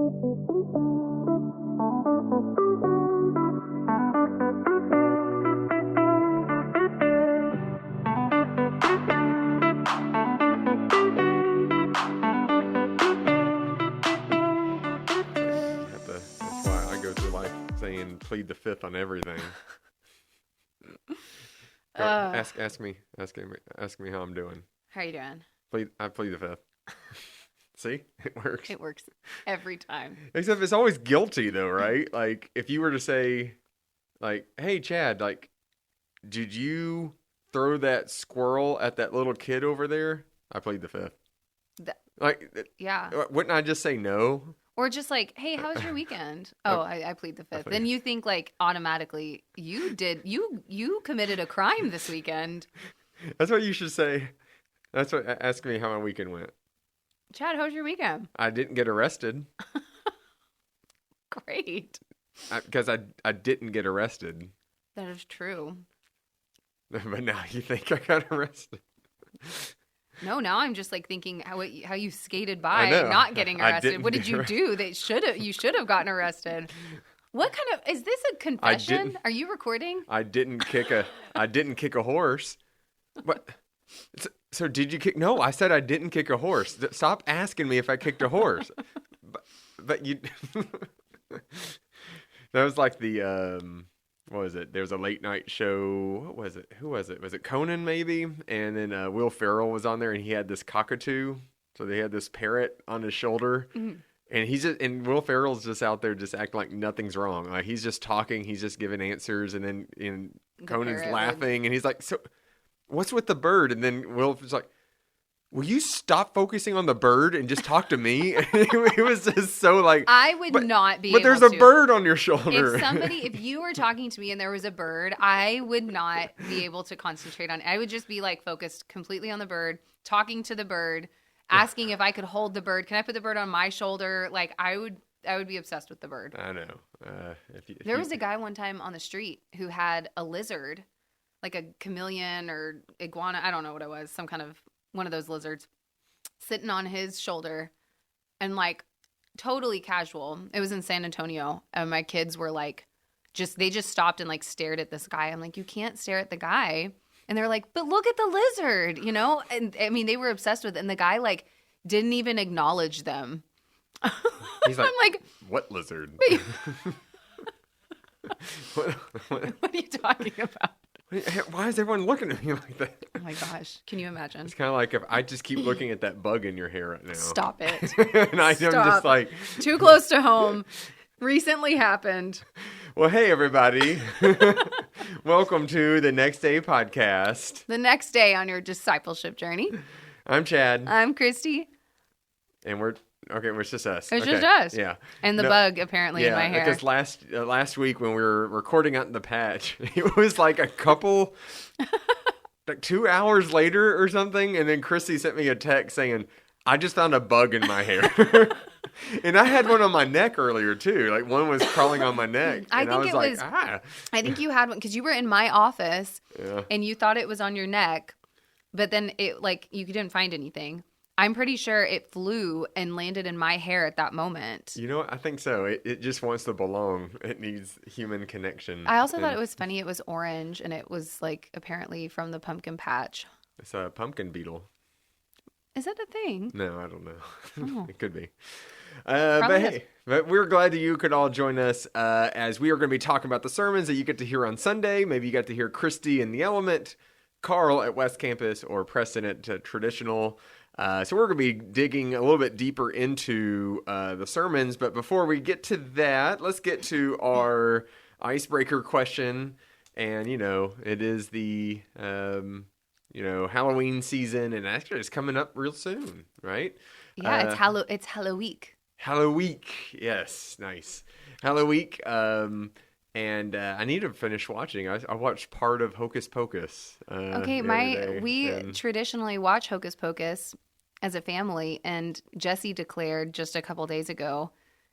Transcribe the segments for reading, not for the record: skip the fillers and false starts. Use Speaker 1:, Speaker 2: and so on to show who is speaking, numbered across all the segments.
Speaker 1: That's why I go through life saying plead the fifth on everything. Ask me how I'm doing.
Speaker 2: How are you doing?
Speaker 1: I plead the fifth. See, it works.
Speaker 2: It works every time.
Speaker 1: Except it's always guilty though, right? Like if you were to say, like, "Hey, Chad, like, did you throw that squirrel at that little kid over there?" I plead the fifth.
Speaker 2: Yeah.
Speaker 1: Wouldn't I just say no?
Speaker 2: Or just like, hey, how was your weekend? Oh, I plead the fifth. Then you think like automatically you committed a crime this weekend.
Speaker 1: That's what you should say. That's what. Ask me how my weekend went.
Speaker 2: Chad, how was your weekend?
Speaker 1: I didn't get arrested.
Speaker 2: Great.
Speaker 1: Because I didn't get arrested.
Speaker 2: That is true.
Speaker 1: But now you think I got arrested.
Speaker 2: No, now I'm just like thinking how you skated by not getting arrested. What did you do? You should have gotten arrested. What kind of is this a confession? Are you recording?
Speaker 1: I didn't kick a horse. What? So did you kick? No, I said I didn't kick a horse. Stop asking me if I kicked a horse. but you. That was like the what was it? There was a late night show. What was it? Who was it? Was it Conan maybe? And then Will Ferrell was on there, and he had this cockatoo. So they had this parrot on his shoulder, and Will Ferrell's just out there just acting like nothing's wrong. Like he's just talking, he's just giving answers, and then Conan's laughing, and he's like, "So, what's with the bird?" And then Will's like, "Will you stop focusing on the bird and just talk to me?" It was just so like
Speaker 2: I would not be.
Speaker 1: But there's a bird on your shoulder.
Speaker 2: If you were talking to me and there was a bird, I would not be able to concentrate on it. I would just be like focused completely on the bird, talking to the bird, asking if I could hold the bird. Can I put the bird on my shoulder? Like I would be obsessed with the bird.
Speaker 1: I know.
Speaker 2: There was a guy one time on the street who had a lizard, like a chameleon or iguana. I don't know what it was. Some kind of one of those lizards sitting on his shoulder and like totally casual. It was in San Antonio and my kids were like they just stopped and like stared at this guy. I'm like, you can't stare at the guy. And they're like, but look at the lizard, you know? And I mean, they were obsessed with it. And the guy like didn't even acknowledge them.
Speaker 1: He's like,
Speaker 2: I'm like,
Speaker 1: what lizard?
Speaker 2: what are you talking about?
Speaker 1: Why is everyone looking at me like that?
Speaker 2: Oh my gosh. Can you imagine?
Speaker 1: It's kind of like if I just keep looking at that bug in your hair right now.
Speaker 2: Stop it.
Speaker 1: And I'm just like.
Speaker 2: Too close to home. Recently happened.
Speaker 1: Well, hey, everybody. Welcome to the Next Day podcast.
Speaker 2: The next day on your discipleship journey.
Speaker 1: I'm Chad.
Speaker 2: I'm Christy.
Speaker 1: And it's just us.
Speaker 2: It's just us.
Speaker 1: Yeah.
Speaker 2: And the bug apparently in my hair.
Speaker 1: Because last week when we were recording out in the patch, it was like a couple, like 2 hours later or something, and then Christy sent me a text saying, "I just found a bug in my hair." And I had one on my neck earlier too. Like one was crawling on my neck. I
Speaker 2: think you had one because you were in my office, and you thought it was on your neck, but then it like you didn't find anything. I'm pretty sure it flew and landed in my hair at that moment.
Speaker 1: You know what? I think so. It just wants to belong. It needs human connection.
Speaker 2: I also thought it was funny. It was orange, and it was like apparently from the pumpkin patch.
Speaker 1: It's a pumpkin beetle.
Speaker 2: Is that a thing?
Speaker 1: No, I don't know.
Speaker 2: Oh.
Speaker 1: It could be. But we're glad that you could all join us as we are going to be talking about the sermons that you get to hear on Sunday. Maybe you got to hear Christy in the Element, Carl at West Campus, or Preston at Traditional. So we're going to be digging a little bit deeper into the sermons. But before we get to that, let's get to our icebreaker question. And, it is the, Halloween season. And actually it's coming up real soon, right?
Speaker 2: Yeah, it's Halloween.
Speaker 1: Halloween. Yes, nice. Halloween. And I need to finish watching. I watched part of Hocus Pocus.
Speaker 2: We traditionally watch Hocus Pocus as a family, and Jesse declared just a couple days ago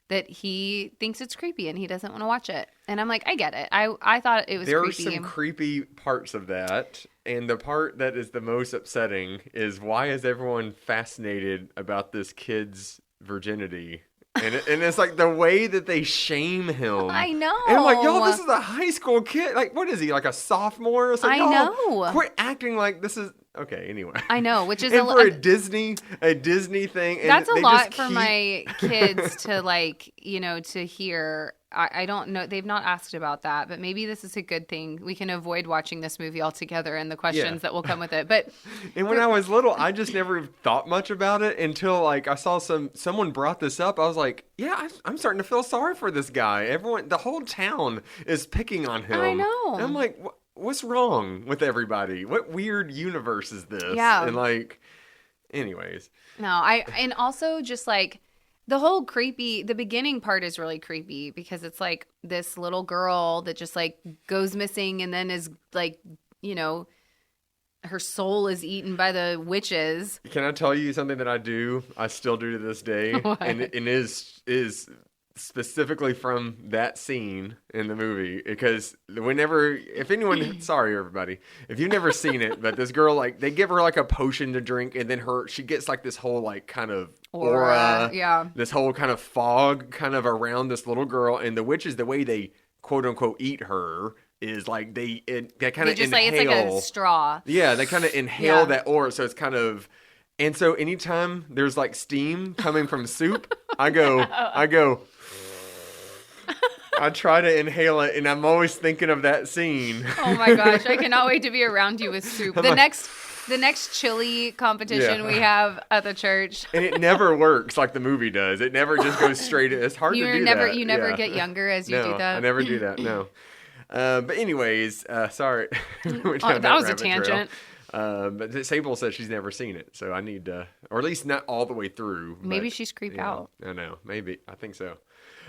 Speaker 2: that he thinks it's creepy and he doesn't want to watch it. And I'm like, I get it. I thought it was creepy.
Speaker 1: There are some creepy parts of that, and the part that is the most upsetting is why is everyone fascinated about this kid's virginity And it's like the way that they shame him.
Speaker 2: I know.
Speaker 1: And I'm like, yo, this is a high school kid. Like, what is he, like a sophomore? It's like,
Speaker 2: I know.
Speaker 1: Quit acting like this is okay. Anyway,
Speaker 2: I know, which is
Speaker 1: and for a Disney thing. And
Speaker 2: that's a
Speaker 1: they
Speaker 2: lot
Speaker 1: just
Speaker 2: for my kids to like, to hear. I don't know. They've not asked about that, but maybe this is a good thing. We can avoid watching this movie altogether and the questions that will come with it. But
Speaker 1: and when I was little, I just never thought much about it until like I saw someone brought this up. I was like, yeah, I'm starting to feel sorry for this guy. The whole town is picking on him.
Speaker 2: I know.
Speaker 1: And I'm like, what's wrong with everybody? What weird universe is this?
Speaker 2: Yeah.
Speaker 1: And like, anyways.
Speaker 2: No, and also just like the beginning part is really creepy because it's like this little girl that just like goes missing and then is like, her soul is eaten by the witches.
Speaker 1: Can I tell you something that I still do to this day?
Speaker 2: What?
Speaker 1: And is specifically from that scene in the movie, because sorry everybody, if you've never seen it, but this girl, like, they give her like a potion to drink, and then she gets like this whole like kind of aura,
Speaker 2: yeah,
Speaker 1: this whole kind of fog kind of around this little girl, and the witches, the way they quote unquote eat her is like they kind of
Speaker 2: just
Speaker 1: inhale,
Speaker 2: like it's like a straw.
Speaker 1: Yeah, they kind of inhale that aura, so it's kind of. And so anytime there's like steam coming from soup, I try to inhale it, and I'm always thinking of that scene.
Speaker 2: Oh my gosh, I cannot wait to be around you with soup. The next chili competition we have at the church.
Speaker 1: And it never works like the movie does. It never just goes straight. It's hard to do that.
Speaker 2: You never get younger as you do that?
Speaker 1: I never do that, no. But anyways, sorry.
Speaker 2: That was a tangent.
Speaker 1: But Sable says she's never seen it, so I need to, or at least not all the way through.
Speaker 2: Maybe she's creeped out.
Speaker 1: I know, maybe. I think so.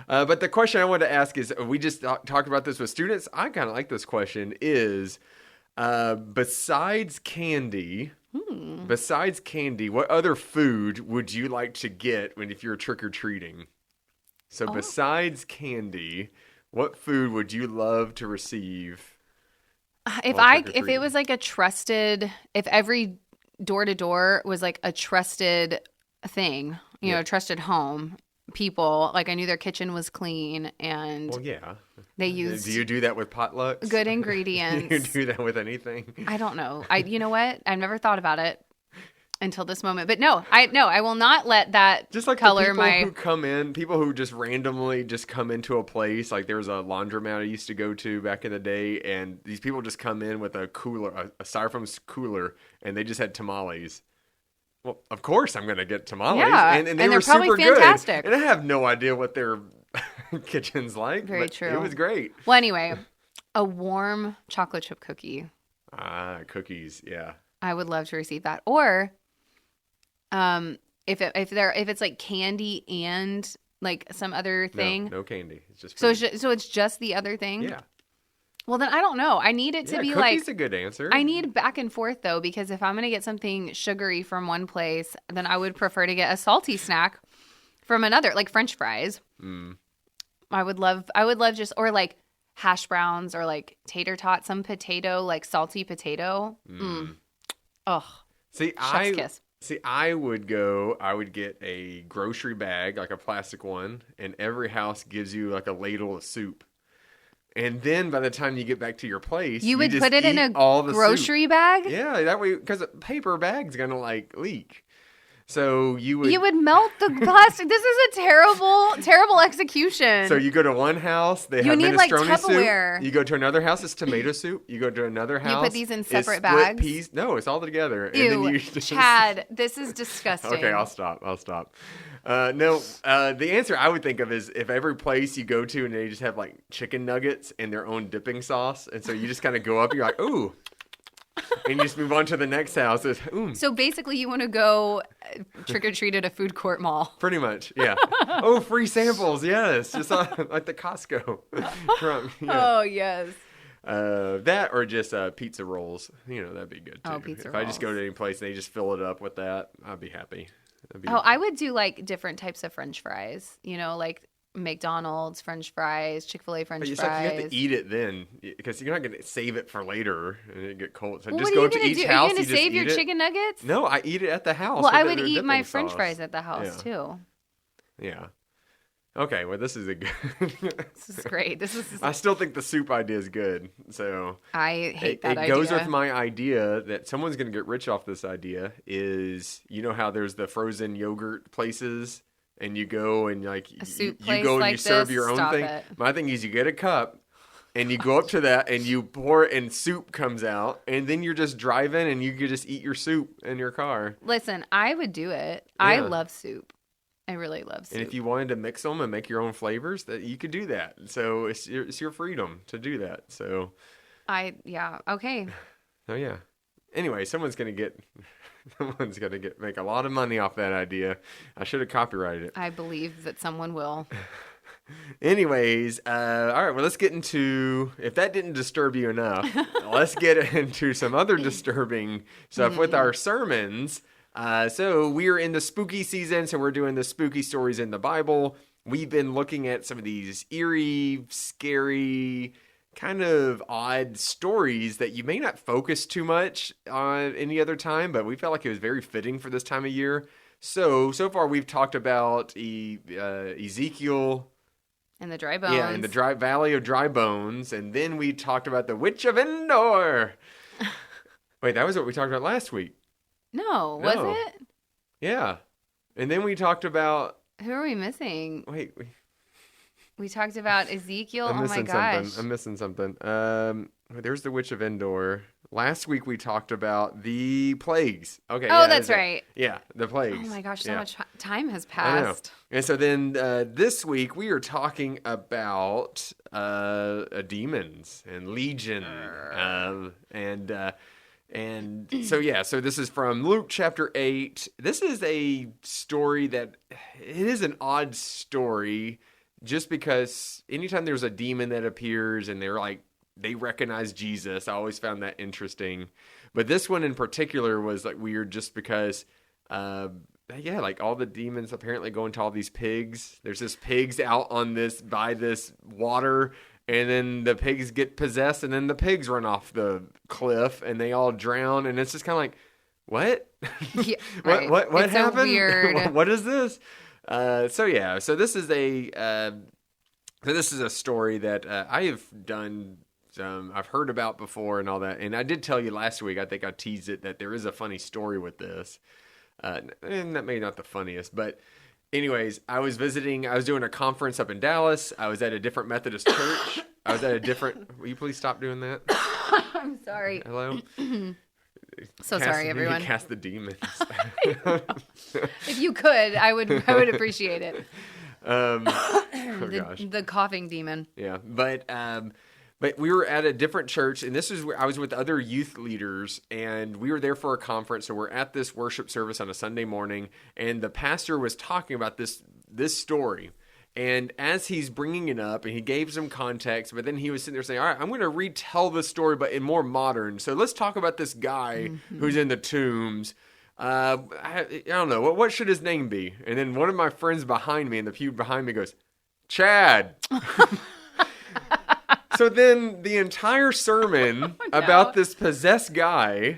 Speaker 1: But the question I wanted to ask is, we just talked about this with students. I kind of like this question is, besides candy, what other food would you like to get if you're trick-or-treating? So besides candy, what food would you love to receive?
Speaker 2: If it was like if every door to door was like a trusted thing, trusted home, people, like I knew their kitchen was clean and they used.
Speaker 1: Do you do that with potlucks?
Speaker 2: Good ingredients.
Speaker 1: Do you do that with anything?
Speaker 2: I don't know. You know what? I've never thought about it until this moment. But I will not let that
Speaker 1: just like
Speaker 2: color
Speaker 1: the people who come in, people who just randomly just come into a place. Like there was a laundromat I used to go to back in the day, and these people just come in with a cooler, a styrofoam cooler, and they just had tamales. Well, of course I'm going to get tamales.
Speaker 2: Yeah,
Speaker 1: and
Speaker 2: they're
Speaker 1: were
Speaker 2: probably
Speaker 1: super
Speaker 2: fantastic.
Speaker 1: Good. And I have no idea what their kitchen's like.
Speaker 2: Very true.
Speaker 1: It was great.
Speaker 2: Well, anyway, a warm chocolate chip cookie.
Speaker 1: Cookies, yeah.
Speaker 2: I would love to receive that. Or if it's like candy and like some other thing.
Speaker 1: No candy. It's just food.
Speaker 2: So it's just the other thing?
Speaker 1: Yeah.
Speaker 2: Well, then I don't know. I need it to be like...
Speaker 1: Cookies a good answer.
Speaker 2: I need back and forth, though, because if I'm going to get something sugary from one place, then I would prefer to get a salty snack from another, like French fries. I would love just... Or like hash browns or like tater tots, some potato, like salty potato. Oh, chef's kiss.
Speaker 1: See, I would get a grocery bag, like a plastic one, and every house gives you like a ladle of soup. And then by the time you get back to your place,
Speaker 2: you would
Speaker 1: just
Speaker 2: put it in a grocery bag?
Speaker 1: Yeah, that way, because a paper bag's going to like leak. So you would
Speaker 2: melt the plastic. This is a terrible execution.
Speaker 1: So you go to one house, they have minestrone like Tupperware. Soup. You go to another house, it's tomato soup. You go to another house,
Speaker 2: you put these in separate bags.
Speaker 1: Peas. No, it's all together.
Speaker 2: Ew,
Speaker 1: and then
Speaker 2: Chad, this is disgusting.
Speaker 1: Okay, I'll stop. The answer I would think of is if every place you go to and they just have like chicken nuggets and their own dipping sauce, and so you just kind of go up and you're like, ooh. And you just move on to the next house.
Speaker 2: So basically you want to go trick-or-treat at a food court mall.
Speaker 1: Pretty much, yeah. Oh, free samples, yes. Just like the Costco.
Speaker 2: Oh, yes.
Speaker 1: That or just pizza rolls. That'd be good too.
Speaker 2: Oh, pizza rolls.
Speaker 1: I just go to any place and they just fill it up with that, I'd be happy.
Speaker 2: I would do like different types of French fries. Like McDonald's French fries, Chick-fil-A French fries.
Speaker 1: Like you have to eat it then, because you're not going to save it for later and it get cold. So
Speaker 2: well,
Speaker 1: just go to each house.
Speaker 2: Are you going to save your chicken nuggets?
Speaker 1: No, I eat it at the house.
Speaker 2: Well, I would eat my French fries at the house too.
Speaker 1: Yeah. Okay, well, this is a good.
Speaker 2: This is great. This is.
Speaker 1: I still think the soup idea is good. So
Speaker 2: I hate that
Speaker 1: it
Speaker 2: idea.
Speaker 1: goes with my idea that someone's going to get rich off this idea. Is you know how there's the frozen yogurt places, and you go and like
Speaker 2: A soup
Speaker 1: you
Speaker 2: place
Speaker 1: go and
Speaker 2: like
Speaker 1: you serve
Speaker 2: this?
Speaker 1: your own
Speaker 2: Stop
Speaker 1: thing.
Speaker 2: it.
Speaker 1: My thing is you get a cup. And you go up to that and you pour it and soup comes out. And then you're just driving and you can just eat your soup in your car.
Speaker 2: Listen, I would do it. I
Speaker 1: Yeah.
Speaker 2: love soup. I really love soup.
Speaker 1: And if you wanted to mix them and make your own flavors, that you could do that. So it's your freedom to do that. So,
Speaker 2: yeah. Okay.
Speaker 1: oh yeah. Anyway, someone's gonna make a lot of money off that idea. I should have copyrighted it.
Speaker 2: I believe that someone will.
Speaker 1: Anyways, all right. Well, let's get into, if that didn't disturb you enough, let's get into some other disturbing stuff with our sermons. So we are in the spooky season, so we're doing the spooky stories in the Bible. We've been looking at some of these eerie, scary, kind of odd stories that you may not focus too much on any other time, but we felt like it was very fitting for this time of year. So far we've talked about Ezekiel.
Speaker 2: And the dry bones.
Speaker 1: Yeah, in the Valley of Dry Bones. And then we talked about the Witch of Endor. Wait, that was what we talked about last week.
Speaker 2: No, was
Speaker 1: No.
Speaker 2: it?
Speaker 1: Yeah. And then we talked about...
Speaker 2: Who are we missing?
Speaker 1: Wait,
Speaker 2: We talked about Ezekiel.
Speaker 1: I'm
Speaker 2: Oh my
Speaker 1: missing
Speaker 2: gosh.
Speaker 1: something. I'm missing something. There's the Witch of Endor. Last week we talked about the plagues. Okay.
Speaker 2: Oh,
Speaker 1: yeah,
Speaker 2: that's right.
Speaker 1: Yeah, the plagues.
Speaker 2: Oh my gosh, so
Speaker 1: Yeah.
Speaker 2: much time has
Speaker 1: I know.
Speaker 2: passed.
Speaker 1: And so then this week we are talking about demons and legion. So this is from Luke chapter 8. This is a story that it is an odd story just because anytime there's a demon that appears and they recognize Jesus, I always found that interesting. But this one in particular was like weird just because like all the demons apparently go into all these pigs. There's this pigs out by this water, and then the pigs get possessed, and then the pigs run off the cliff, and they all drown, and it's just kind of like, what?
Speaker 2: Yeah, right.
Speaker 1: What
Speaker 2: It's so
Speaker 1: happened?
Speaker 2: weird.
Speaker 1: What is this? So this is a story that I have done. I've heard about before and all that, and I did tell you last week. I think I teased it that there is a funny story with this. And that may not the funniest, but anyways, I was doing a conference up in Dallas. I was at a different Methodist church. Will you please stop doing that?
Speaker 2: I'm sorry.
Speaker 1: Hello?
Speaker 2: Sorry, everyone.
Speaker 1: Cast the demons.
Speaker 2: If you could, I would appreciate it.
Speaker 1: Oh gosh.
Speaker 2: The coughing demon.
Speaker 1: Yeah, but we were at a different church, and this is where I was with other youth leaders, and we were there for a conference. So we're at this worship service on a Sunday morning, and the pastor was talking about this story. And as he's bringing it up, and he gave some context, but then he was sitting there saying, all right, I'm going to retell the story, but in more modern. So let's talk about this guy who's in the tombs. I don't know. What should his name be? And then one of my friends behind me in the pew behind me goes, Chad. So then the entire sermon about this possessed guy.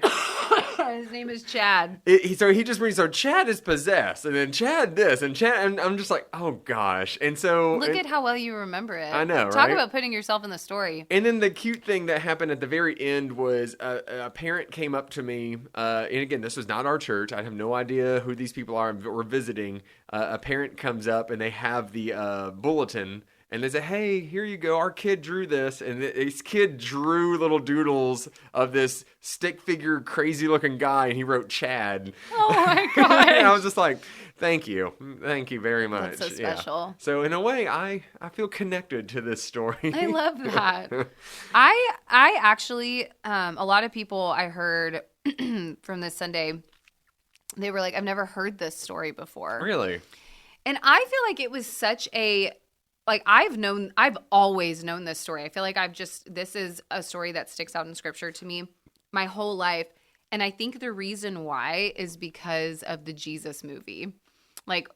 Speaker 2: His name is Chad.
Speaker 1: So he just brings, so Chad is possessed, and then Chad this, and Chad, and I'm just like, oh gosh. And so
Speaker 2: Look at how well you remember it.
Speaker 1: I know,
Speaker 2: Talk
Speaker 1: right?
Speaker 2: about putting yourself in the story.
Speaker 1: And then the cute thing that happened at the very end was a parent came up to me, and again, this was not our church. I have no idea who these people are. We're visiting. A parent comes up, and they have the bulletin. And they say, hey, here you go. Our kid drew this. And this kid drew little doodles of this stick figure, crazy looking guy. And he wrote Chad.
Speaker 2: Oh my God.
Speaker 1: And I was just like, thank you. Thank you very much.
Speaker 2: That's so special.
Speaker 1: Yeah. So in a way, I feel connected to this story.
Speaker 2: I love that. I actually, a lot of people I heard from this Sunday, they were like, I've never heard this story before.
Speaker 1: Really?
Speaker 2: And I feel like it was such a, like, I've always known this story. I feel like this is a story that sticks out in scripture to me my whole life. And I think the reason why is because of the Jesus movie. Like,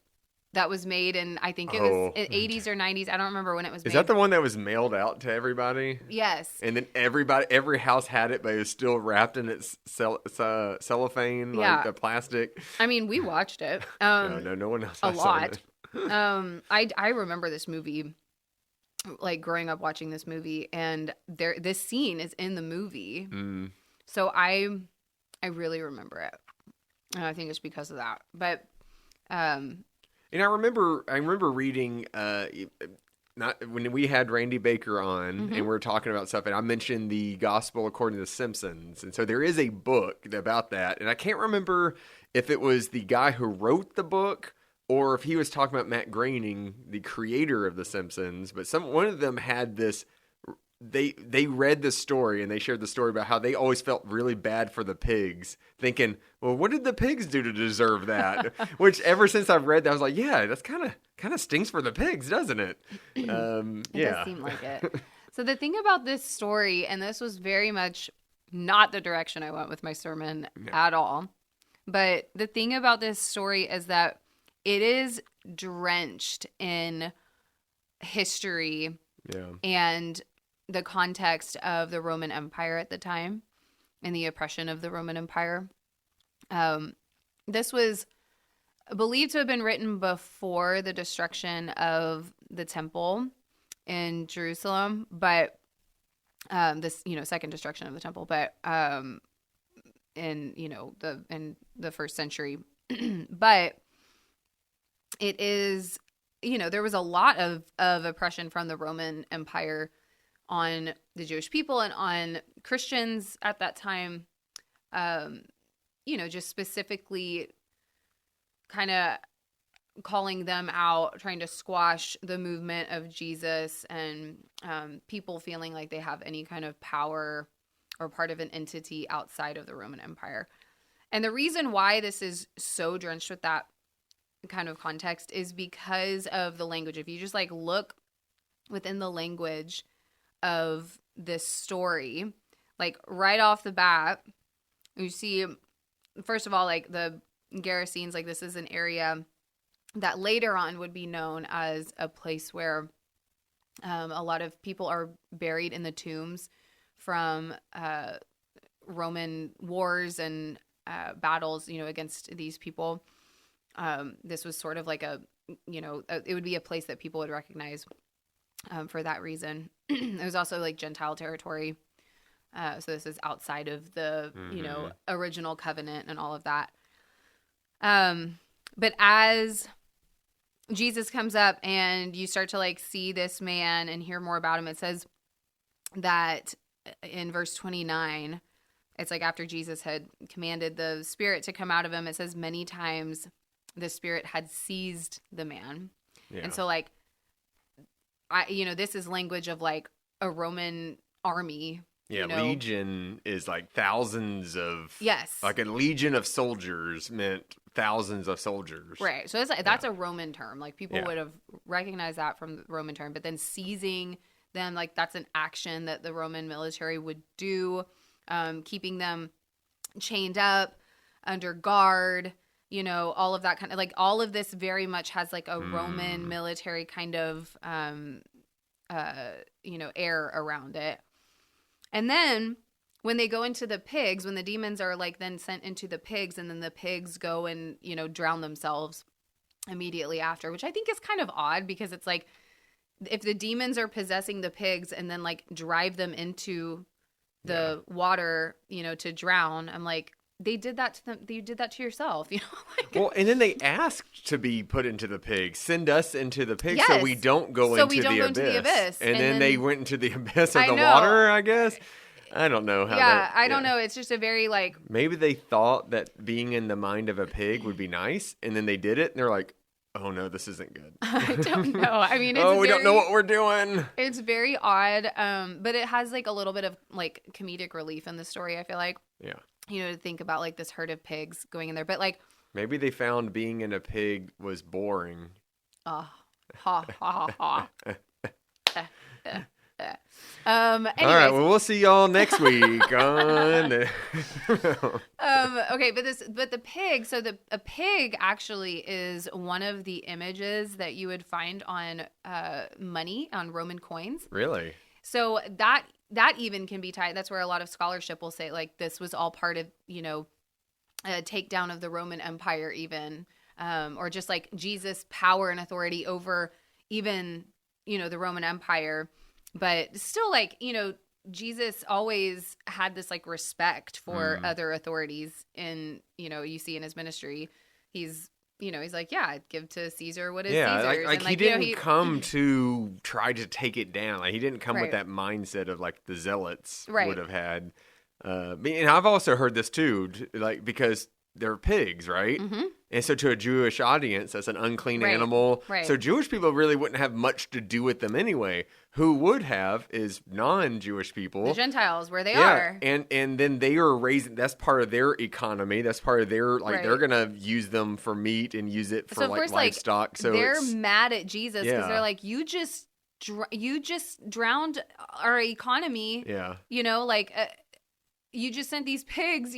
Speaker 2: that was made in, I think it was in 80s or 90s. I don't remember when it was made.
Speaker 1: Is that the one that was mailed out to everybody?
Speaker 2: Yes.
Speaker 1: And then every house had it, but it was still wrapped in its cellophane,
Speaker 2: Yeah.
Speaker 1: like the plastic.
Speaker 2: I mean, we watched it.
Speaker 1: No one else.
Speaker 2: A lot. I remember this movie, like growing up watching this movie, and this scene is in the movie.
Speaker 1: Mm.
Speaker 2: So I really remember it. And I think it's because of that. But
Speaker 1: And I remember reading not when we had Randy Baker on and we were talking about stuff, and I mentioned the Gospel According to the Simpsons, and so there is a book about that, and I can't remember if it was the guy who wrote the book or if he was talking about Matt Groening, the creator of the Simpsons, but one of them had this. They read the story and they shared the story about how they always felt really bad for the pigs, thinking, well, what did the pigs do to deserve that? Which ever since I've read that, I was like, yeah, that's kind of stings for the pigs, doesn't it?
Speaker 2: It does seem like it. So the thing about this story, and this was very much not the direction I went with my sermon at all, but the thing about this story is that it is drenched in history and the context of the Roman Empire at the time and the oppression of the Roman Empire. This was believed to have been written before the destruction of the temple in Jerusalem, but this, second destruction of the temple, but in the first century. But it is, there was a lot of oppression from the Roman Empire on the Jewish people and on Christians at that time, just specifically kind of calling them out, trying to squash the movement of Jesus, and people feeling like they have any kind of power or part of an entity outside of the Roman Empire. And the reason why this is so drenched with that kind of context is because of the language. If you just look within the language of this story, right off the bat, you see, first of all, the Gerasenes, this is an area that later on would be known as a place where a lot of people are buried in the tombs from Roman wars and battles, against these people. This was sort of it would be a place that people would recognize for that reason. It was also Gentile territory. So this is outside of the, original covenant and all of that. But as Jesus comes up and you start to see this man and hear more about him, it says that in verse 29, it's after Jesus had commanded the spirit to come out of him, it says many times the spirit had seized the man. Yeah. And so this is language of a Roman army.
Speaker 1: Yeah, legion is thousands of...
Speaker 2: Yes.
Speaker 1: A legion of soldiers meant thousands of soldiers.
Speaker 2: Right. So that's a Roman term. People would have recognized that from the Roman term. But then seizing them, that's an action that the Roman military would do, keeping them chained up, under guard, all of that kind of... all of this very much has a Roman military kind of, air around it. And then when they go into the pigs, when the demons are then sent into the pigs, and then the pigs go and, drown themselves immediately after, which I think is kind of odd, because it's if the demons are possessing the pigs and then drive them into the water, to drown, I'm they did that to them. You did that to yourself,
Speaker 1: Well, and then they asked to be put into the pigs. Send us into the pigs so we don't go into the abyss. And then they went into the abyss of the water, I guess. I don't know how
Speaker 2: I don't know. It's just a very
Speaker 1: Maybe they thought that being in the mind of a pig would be nice, and then they did it, and they're like, oh no, this isn't good.
Speaker 2: I don't know. I mean,
Speaker 1: we don't know what we're doing.
Speaker 2: It's very odd, but it has a little bit of comedic relief in the story, I feel like.
Speaker 1: Yeah.
Speaker 2: To think about this herd of pigs going in there, but
Speaker 1: maybe they found being in a pig was boring.
Speaker 2: Ha ha ha ha. All
Speaker 1: right, well, we'll see y'all next week on.
Speaker 2: Okay, but the pig. So a pig actually is one of the images that you would find on money, on Roman coins.
Speaker 1: Really?
Speaker 2: So that even can be tied. That's where a lot of scholarship will say this was all part of a takedown of the Roman Empire even. or just like Jesus' power and authority over even, the Roman Empire. But still, like, Jesus always had this like respect for other authorities. And, you see in his ministry, he's like, yeah, give to Caesar what is Caesar's.
Speaker 1: Like
Speaker 2: and
Speaker 1: he didn't come to try to take it down. Like he didn't come with that mindset of like the zealots would have had. And I've also heard this too, like because they're pigs, right? Mm-hmm. And so to a Jewish audience, that's an unclean animal. Right. So Jewish people really wouldn't have much to do with them anyway. Who would have is non-Jewish people.
Speaker 2: The Gentiles, where they are.
Speaker 1: And then they are raising, that's part of their economy. That's part of their, like, they're going to use them for meat and use it for, like, livestock. So
Speaker 2: they're mad at Jesus because they're like, you just drowned our economy. Yeah. You just sent these pigs,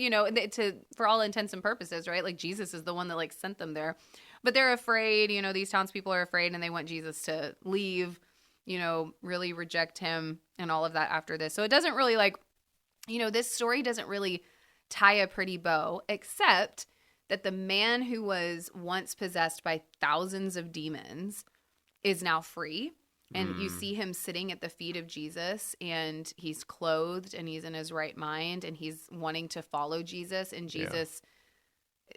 Speaker 2: for all intents and purposes, right? Like Jesus is the one that like sent them there, but they're afraid, these townspeople are afraid and they want Jesus to leave, really reject him and all of that after this. So it doesn't really like, this story doesn't really tie a pretty bow, except that the man who was once possessed by thousands of demons is now free. And you see him sitting at the feet of Jesus, and he's clothed, and he's in his right mind, and he's wanting to follow Jesus. And Jesus,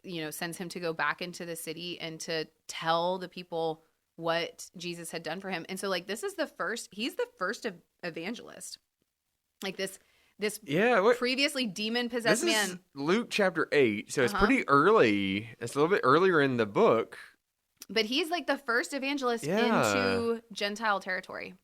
Speaker 2: sends him to go back into the city and to tell the people what Jesus had done for him. And so, like, he's the first evangelist. Like this previously demon-possessed man.
Speaker 1: Is Luke chapter 8, so it's pretty early. It's a little bit earlier in the book.
Speaker 2: But he's like the first evangelist into Gentile territory.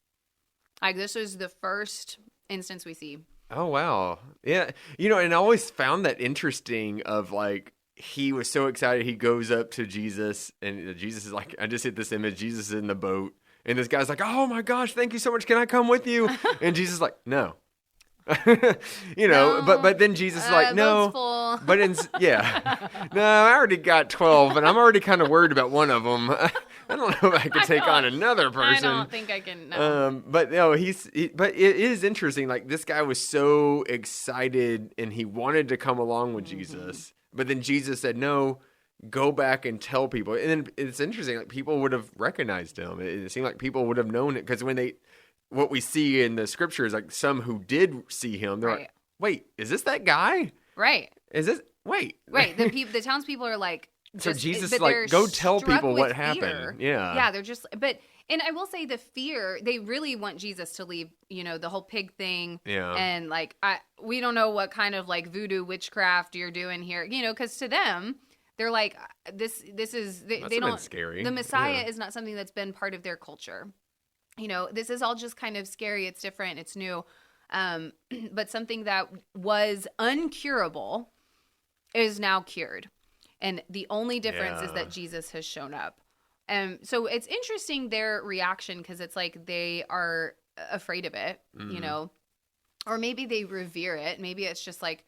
Speaker 2: Like this was the first instance we see.
Speaker 1: Oh, wow. Yeah. And I always found that interesting of like, he was so excited. He goes up to Jesus and Jesus is like, I just hit this image. Jesus is in the boat. And this guy's like, oh my gosh, thank you so much. Can I come with you? And Jesus is like, no.
Speaker 2: No,
Speaker 1: but then Jesus is like, no, but no, I already got 12 and I'm already kind of worried about one of them. I don't know if I could take on another person.
Speaker 2: I don't think I can. No.
Speaker 1: But no, but it is interesting. Like this guy was so excited and he wanted to come along with Jesus, but then Jesus said, no, go back and tell people. And then it's interesting. Like people would have recognized him. It seemed like people would have known it because what we see in the scriptures, like some who did see him, they're like, wait, is this that guy?
Speaker 2: Right.
Speaker 1: Is this, wait.
Speaker 2: Right. The townspeople are like,
Speaker 1: so Jesus is like, go tell people what happened. Yeah.
Speaker 2: Yeah. They're just, and I will say the fear, they really want Jesus to leave, the whole pig thing.
Speaker 1: Yeah.
Speaker 2: And like, we don't know what kind of like voodoo witchcraft you're doing here, because to them, they're like, this is, they don't,
Speaker 1: scary.
Speaker 2: The Messiah is not something that's been part of their culture. This is all just kind of scary. It's different. It's new. But something that was uncurable is now cured. And the only difference is that Jesus has shown up. So it's interesting, their reaction, because it's like they are afraid of it, or maybe they revere it. Maybe it's just like,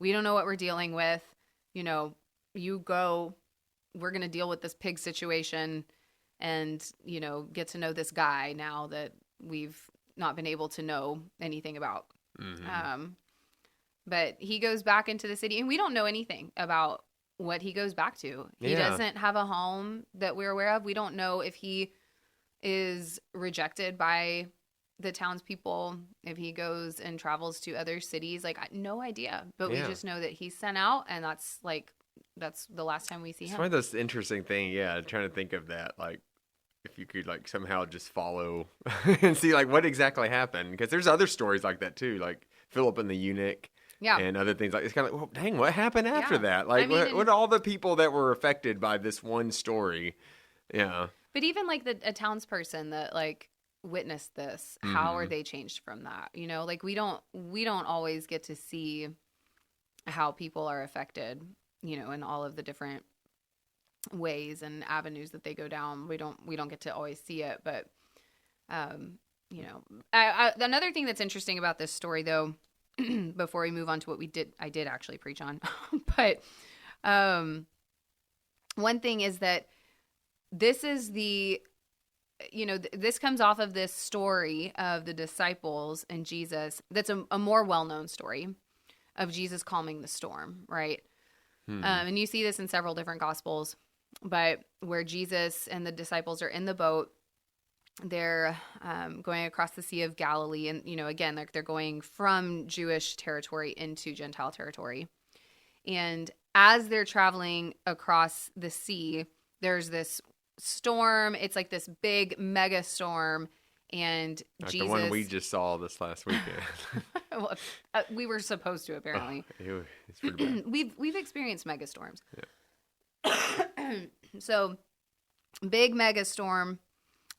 Speaker 2: we don't know what we're dealing with. You go, we're going to deal with this pig situation and, get to know this guy now that we've not been able to know anything about. Mm-hmm. But he goes back into the city, and we don't know anything about what he goes back to. He doesn't have a home that we're aware of. We don't know if he is rejected by the townspeople, if he goes and travels to other cities. Like, no idea. But we just know that he's sent out, and that's the last time we see him.
Speaker 1: It's one of those interesting things, trying to think of that, like, if you could like somehow just follow and see like what exactly happened, because there's other stories like that too, like Philip and the eunuch, and other things like it's kind of like, well, dang, what happened after that? Like, what all the people that were affected by this one story? Yeah.
Speaker 2: But even like a townsperson that like witnessed this, how are they changed from that? Like we don't always get to see how people are affected, in all of the different ways and avenues that they go down. We don't get to always see it, but another thing that's interesting about this story though, before we move on to what I did actually preach on, but one thing is that this is this comes off of this story of the disciples and Jesus. That's a more well-known story of Jesus calming the storm, right? And you see this in several different gospels. But where Jesus and the disciples are in the boat, they're going across the Sea of Galilee. And, again, they're going from Jewish territory into Gentile territory. And as they're traveling across the sea, there's this storm. It's like this big mega storm. And
Speaker 1: like
Speaker 2: Jesus,
Speaker 1: the one we just saw this last weekend.
Speaker 2: well, we were supposed to, apparently.
Speaker 1: It's pretty bad.
Speaker 2: We've experienced mega storms. Yeah. So big mega storm,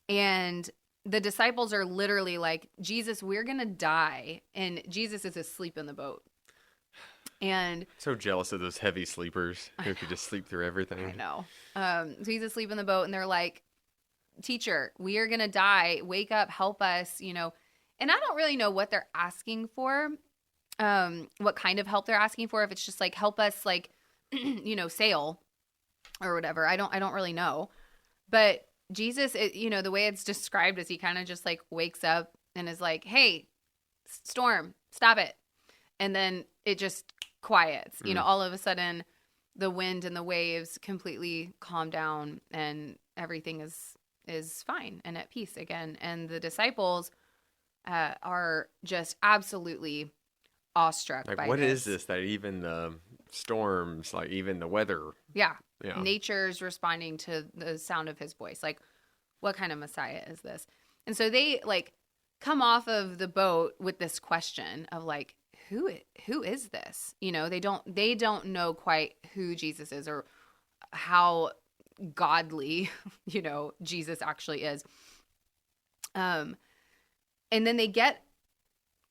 Speaker 2: and the disciples are literally like, Jesus, we're gonna die, and Jesus is asleep in the boat. And
Speaker 1: so jealous of those heavy sleepers who could just sleep through everything.
Speaker 2: I know. So he's asleep in the boat, and they're like, teacher, we are gonna die, wake up, help us, and I don't really know what they're asking for, what kind of help they're asking for, if it's just like, help us, like, sail or whatever. I don't really know. But Jesus, the way it's described is he kind of just like wakes up and is like, hey, storm, stop it. And then it just quiets. All of a sudden the wind and the waves completely calm down, and everything is fine and at peace again. And the disciples are just absolutely awestruck by
Speaker 1: what
Speaker 2: this.
Speaker 1: is this, that even the storms, like even the weather,
Speaker 2: yeah, nature's responding to the sound of his voice. Like, what kind of Messiah is this? And so they like come off of the boat with this question of like, who is this? They don't know quite who Jesus is or how godly, Jesus actually is. And then they get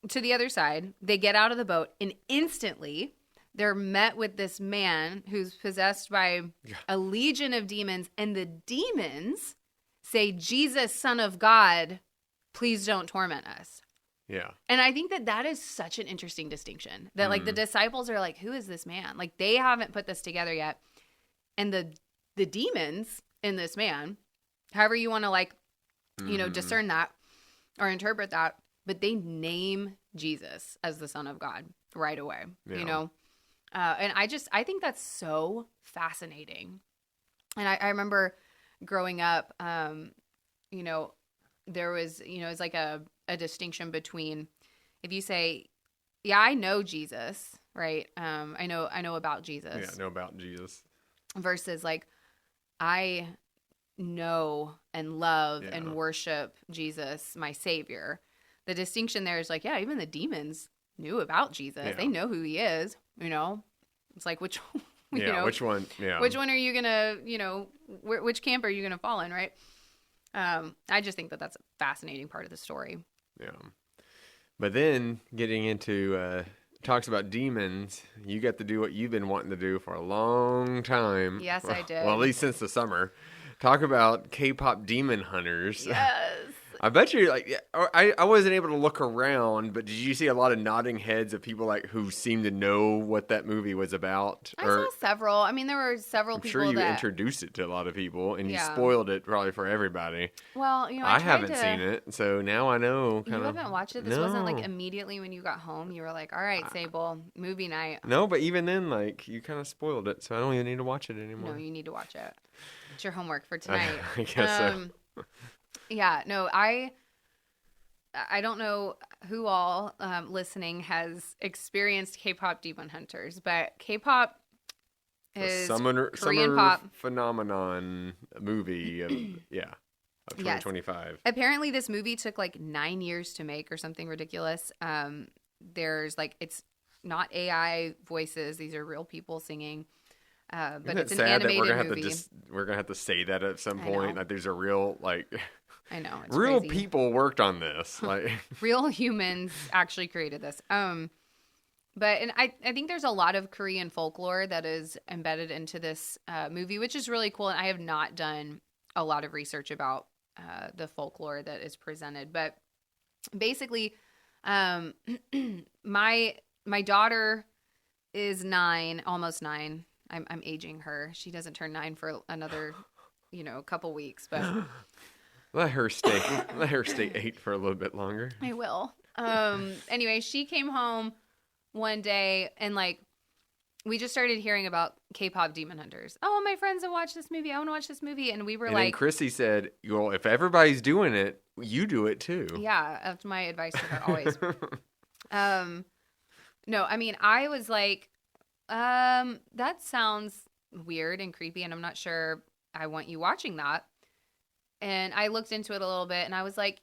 Speaker 2: to the other side, they get out of the boat, and instantly they're met with this man who's possessed by a legion of demons, and the demons say, Jesus, Son of God, please don't torment us.
Speaker 1: Yeah.
Speaker 2: And I think that is such an interesting distinction, that like the disciples are like, who is this man? Like, they haven't put this together yet. And the demons in this man, however you want to like, discern that or interpret that, but they name Jesus as the Son of God right away, And I think that's so fascinating. And I remember growing up, there was, it's like a distinction between if you say, yeah, I know Jesus, right? I know about Jesus.
Speaker 1: Yeah, know about Jesus.
Speaker 2: Versus like, I know and love and worship Jesus, my Savior. The distinction there is like, yeah, even the demons knew about Jesus. Yeah. They know who he is, It's like, which one? Which one? Yeah. Which one are you going to, which camp are you going to fall in, right? I just think that's a fascinating part of the story.
Speaker 1: Yeah. But then getting into talks about demons, you got to do what you've been wanting to do for a long time.
Speaker 2: Yes, I did.
Speaker 1: Well, at least since the summer. Talk about K-pop demon hunters.
Speaker 2: Yes.
Speaker 1: I bet you, like, I wasn't able to look around, but did you see a lot of nodding heads of people like who seemed to know what that movie was about?
Speaker 2: I saw several. I mean, there were several people
Speaker 1: I'm sure you introduced it to a lot of people, and you spoiled it probably for everybody.
Speaker 2: Well,
Speaker 1: I haven't seen it, so now I know.
Speaker 2: You haven't watched it? This wasn't like immediately when you got home. You were like, all right, Sable, movie night.
Speaker 1: No, but even then, like, you kind of spoiled it, so I don't even need to watch it anymore.
Speaker 2: No, you need to watch it. It's your homework for tonight.
Speaker 1: I guess so.
Speaker 2: Yeah, no, I don't know who all listening has experienced K-pop demon hunters, but K-pop is
Speaker 1: summer
Speaker 2: pop
Speaker 1: phenomenon movie of 2025.
Speaker 2: Yes. Apparently this movie took like 9 years to make or something ridiculous. There's like, it's not AI voices. These are real people singing. But it's an animated movie.
Speaker 1: We're gonna have to say that at some point. Like, there's a real
Speaker 2: I know, it's
Speaker 1: real
Speaker 2: crazy.
Speaker 1: people worked on this. Like
Speaker 2: real humans actually created this. But I think there's a lot of Korean folklore that is embedded into this movie, which is really cool. And I have not done a lot of research about the folklore that is presented, but basically, my daughter is 9, almost 9. I'm aging her. She doesn't turn 9 for another, couple weeks, but
Speaker 1: let her stay 8 for a little bit longer.
Speaker 2: I will. Anyway, she came home one day and like we just started hearing about K-pop Demon Hunters. Oh, my friends have watched this movie. I want to watch this movie. And we were
Speaker 1: And then
Speaker 2: like,
Speaker 1: Chrissy said, well, if everybody's doing it, you do it too.
Speaker 2: yeah, that's my advice to her always. No, I mean, I was like, that sounds weird and creepy, and I'm not sure I want you watching that. And I looked into it a little bit, and I was like,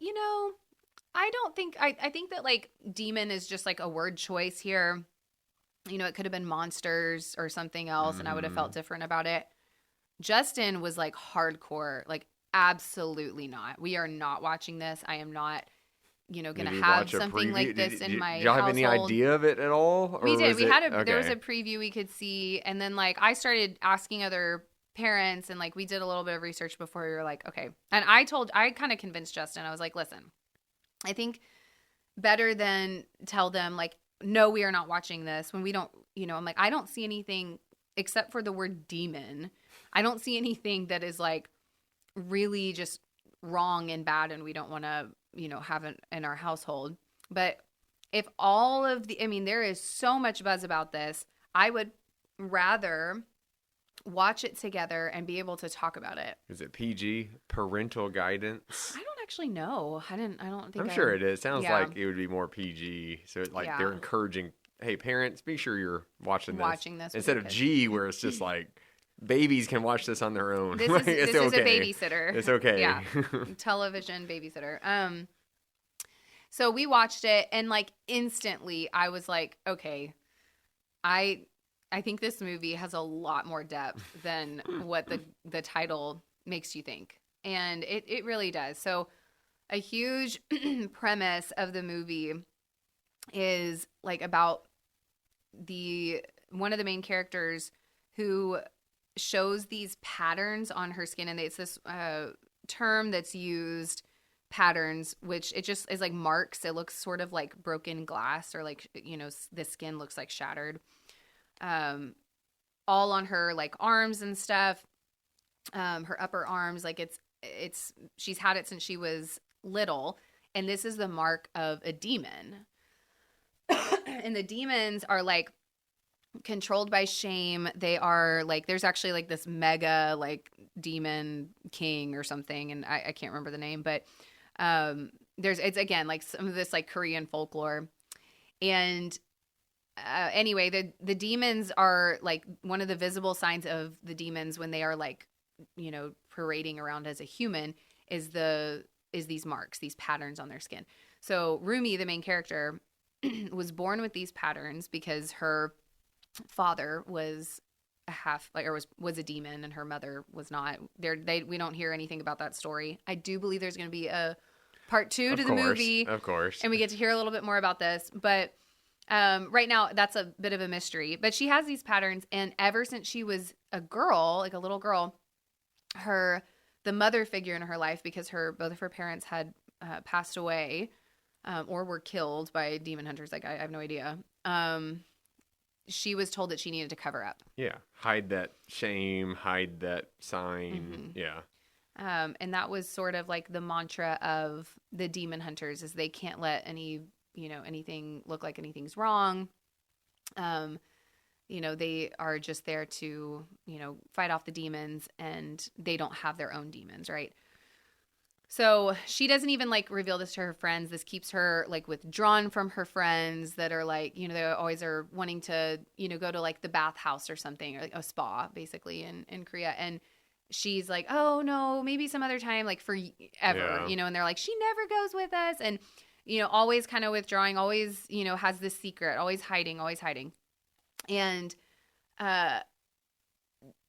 Speaker 2: I don't think, I think that, like, demon is just, like, a word choice here. It could have been monsters or something else, and I would have felt different about it. Justin was, like, hardcore, like, absolutely not. We are not watching this. I am not, going to have something like this in my household.
Speaker 1: Did y'all have any idea of it at all?
Speaker 2: We did. There was a preview we could see, and then, like, I started asking other parents, and, like, we did a little bit of research before we were like, okay. And I kind of convinced Justin. I was like, listen, I think better than tell them, like, no, we are not watching this when we don't, I'm like, I don't see anything except for the word demon. I don't see anything that is, like, really just wrong and bad, and we don't want to, have it in our household. But if there is so much buzz about this, I would rather watch it together and be able to talk about it.
Speaker 1: Is it PG? Parental guidance?
Speaker 2: I don't actually know. I don't think
Speaker 1: I'm sure it is. Sounds like it would be more PG. So they're encouraging, hey, parents, be sure you're watching this instead of G, where it's just like babies can watch this on their own.
Speaker 2: This is a babysitter.
Speaker 1: It's okay.
Speaker 2: Yeah. Television babysitter. So we watched it, and, like, instantly I was like, okay, I think this movie has a lot more depth than what the title makes you think. And it really does. So a huge premise of the movie is, like, about one of the main characters who shows these patterns on her skin, and it's this term that's used, patterns, which it just is like marks. It looks sort of like broken glass, or like, the skin looks like shattered, all on her, like, arms and stuff, her upper arms. Like, it's she's had it since she was little, and this is the mark of a demon. And the demons are, like, controlled by shame. They are, like, there's actually, like, this mega, like, demon king or something, and I can't remember the name, but it's again, like, some of this, like, Korean folklore. And anyway, the demons are, like, one of the visible signs of the demons when they are, like, parading around as a human is these marks, these patterns on their skin. So Rumi, the main character, was born with these patterns because her father was was a demon, and her mother was not. We don't hear anything about that story. I do believe there's going to be a part 2 to the movie,
Speaker 1: of course,
Speaker 2: and we get to hear a little bit more about this. But right now, that's a bit of a mystery. But she has these patterns, and ever since she was a girl, like a little girl, the mother figure in her life, because both of her parents had passed away or were killed by demon hunters. Like, I have no idea. She was told that she needed to cover up.
Speaker 1: Yeah. Hide that shame, hide that sign. Mm-hmm. Yeah.
Speaker 2: And that was sort of like the mantra of the demon hunters, is they can't let anything look like anything's wrong. They are just there to, fight off the demons, and they don't have their own demons, right? So she doesn't even, like, reveal this to her friends. This keeps her, like, withdrawn from her friends that are, like, they always are wanting to, go to, like, the bathhouse or something, or, like, a spa, basically, in Korea. And she's like, oh, no, maybe some other time, like, forever, and they're like, she never goes with us. And, always kind of withdrawing, always, has this secret, always hiding. And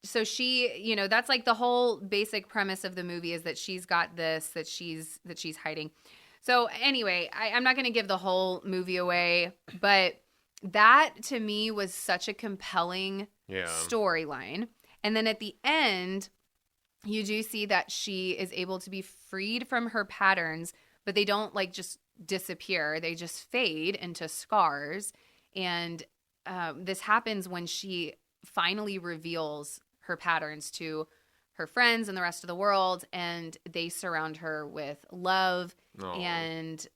Speaker 2: so she, that's like the whole basic premise of the movie, is that she's got this, that she's hiding. So anyway, I'm not going to give the whole movie away, but that to me was such a compelling storyline. And then at the end, you do see that she is able to be freed from her patterns, but they don't, like, just disappear. They just fade into scars. And this happens when she finally reveals her patterns to her friends and the rest of the world, and they surround her with love
Speaker 1: Oh.
Speaker 2: And